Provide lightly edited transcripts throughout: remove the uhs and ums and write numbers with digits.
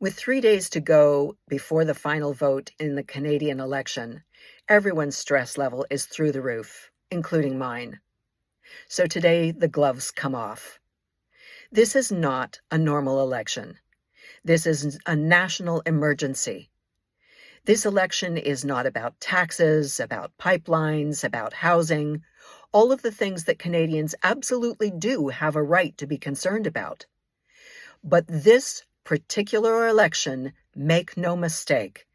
With 3 days to go before the final vote in the Canadian election, everyone's stress level is through the roof, including mine. So today, the gloves come off. This is not a normal election. This is a national emergency. This election is not about taxes, about pipelines, about housing, all of the things that Canadians absolutely do have a right to be concerned about. But this particular election, make no mistake,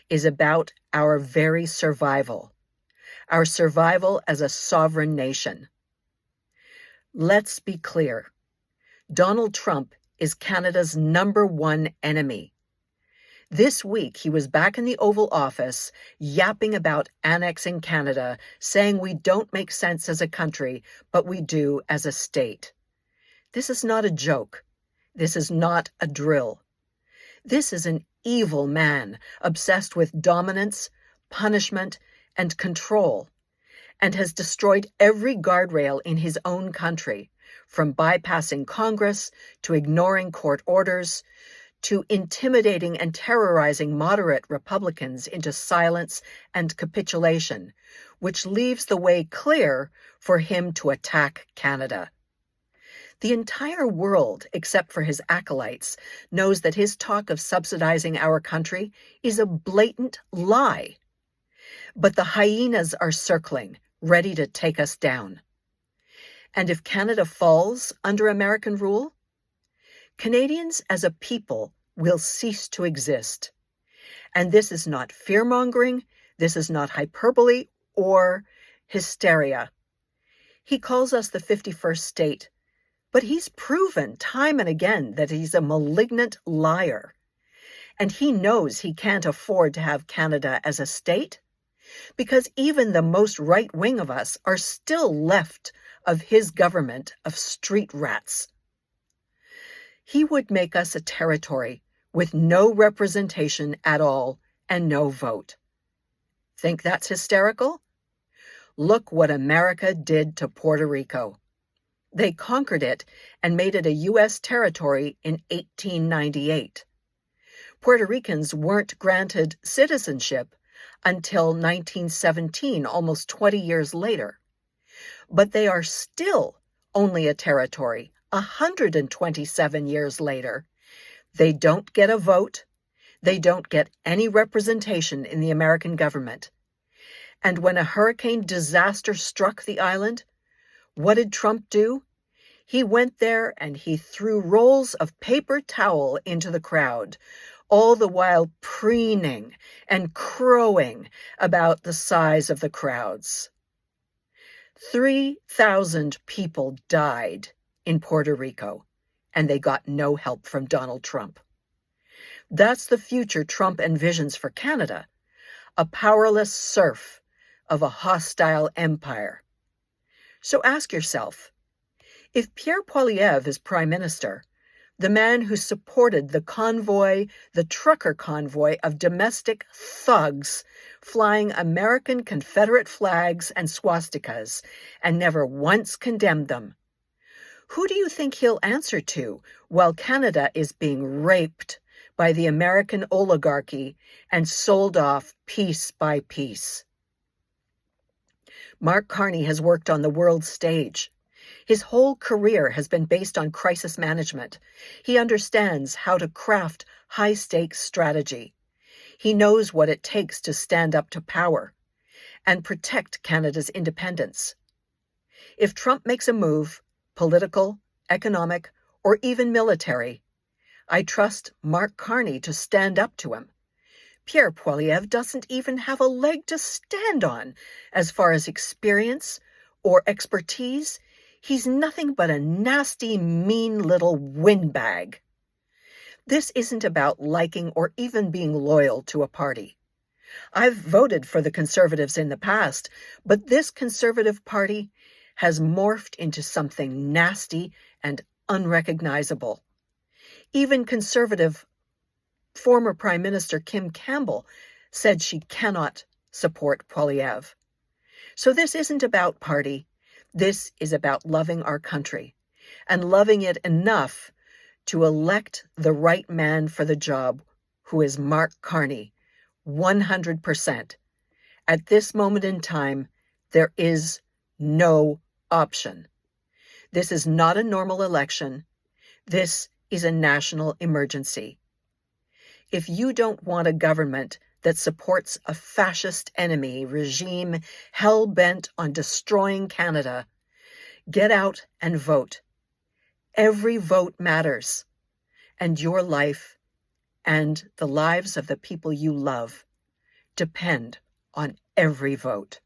is about our very survival, our survival as a sovereign nation. Let's be clear. Donald Trump is Canada's #1 enemy. This week, he was back in the Oval Office yapping about annexing Canada, saying we don't make sense as a country, but we do as a state. This is not a joke. This is not a drill. This is an evil man obsessed with dominance, punishment, and control, and has destroyed every guardrail in his own country, from bypassing Congress to ignoring court orders, to intimidating and terrorizing moderate Republicans into silence and capitulation, which leaves the way clear for him to attack Canada. The entire world, except for his acolytes, knows that his talk of subsidizing our country is a blatant lie. But the hyenas are circling, ready to take us down. And if Canada falls under American rule, Canadians as a people will cease to exist. And this is not fear-mongering, this is not hyperbole or hysteria. He calls us the 51st state, but he's proven time and again that he's a malignant liar. And he knows he can't afford to have Canada as a state, because even the most right-wing of us are still left of his government of street rats. He would make us a territory with no representation at all and no vote. Think that's hysterical? Look what America did to Puerto Rico. They conquered it and made it a U.S. territory in 1898. Puerto Ricans weren't granted citizenship until 1917, almost 20 years later. But they are still only a territory 127 years later. They don't get a vote. They don't get any representation in the American government. And when a hurricane disaster struck the island, what did Trump do? He went there and he threw rolls of paper towel into the crowd, all the while preening and crowing about the size of the crowds. 3,000 people died in Puerto Rico, and they got no help from Donald Trump. That's the future Trump envisions for Canada, a powerless serf of a hostile empire. So ask yourself, if Pierre Poilievre is Prime Minister, the man who supported the trucker convoy of domestic thugs flying American Confederate flags and swastikas and never once condemned them, who do you think he'll answer to while Canada is being raped by the American oligarchy and sold off piece by piece? Mark Carney has worked on the world stage. His whole career has been based on crisis management. He understands how to craft high-stakes strategy. He knows what it takes to stand up to power and protect Canada's independence. If Trump makes a move, political, economic, or even military, I trust Mark Carney to stand up to him. Pierre Poilievre doesn't even have a leg to stand on as far as experience or expertise. He's nothing but a nasty, mean little windbag. This isn't about liking or even being loyal to a party. I've voted for the Conservatives in the past, but this Conservative Party has morphed into something nasty and unrecognizable. Even Conservative former Prime Minister Kim Campbell said she cannot support Poilievre. So this isn't about party. This is about loving our country and loving it enough to elect the right man for the job, who is Mark Carney, 100%. At this moment in time, there is no option. This is not a normal election. This is a national emergency. If you don't want a government that supports a fascist enemy regime hell-bent on destroying Canada, get out and vote. Every vote matters, and your life and the lives of the people you love depend on every vote.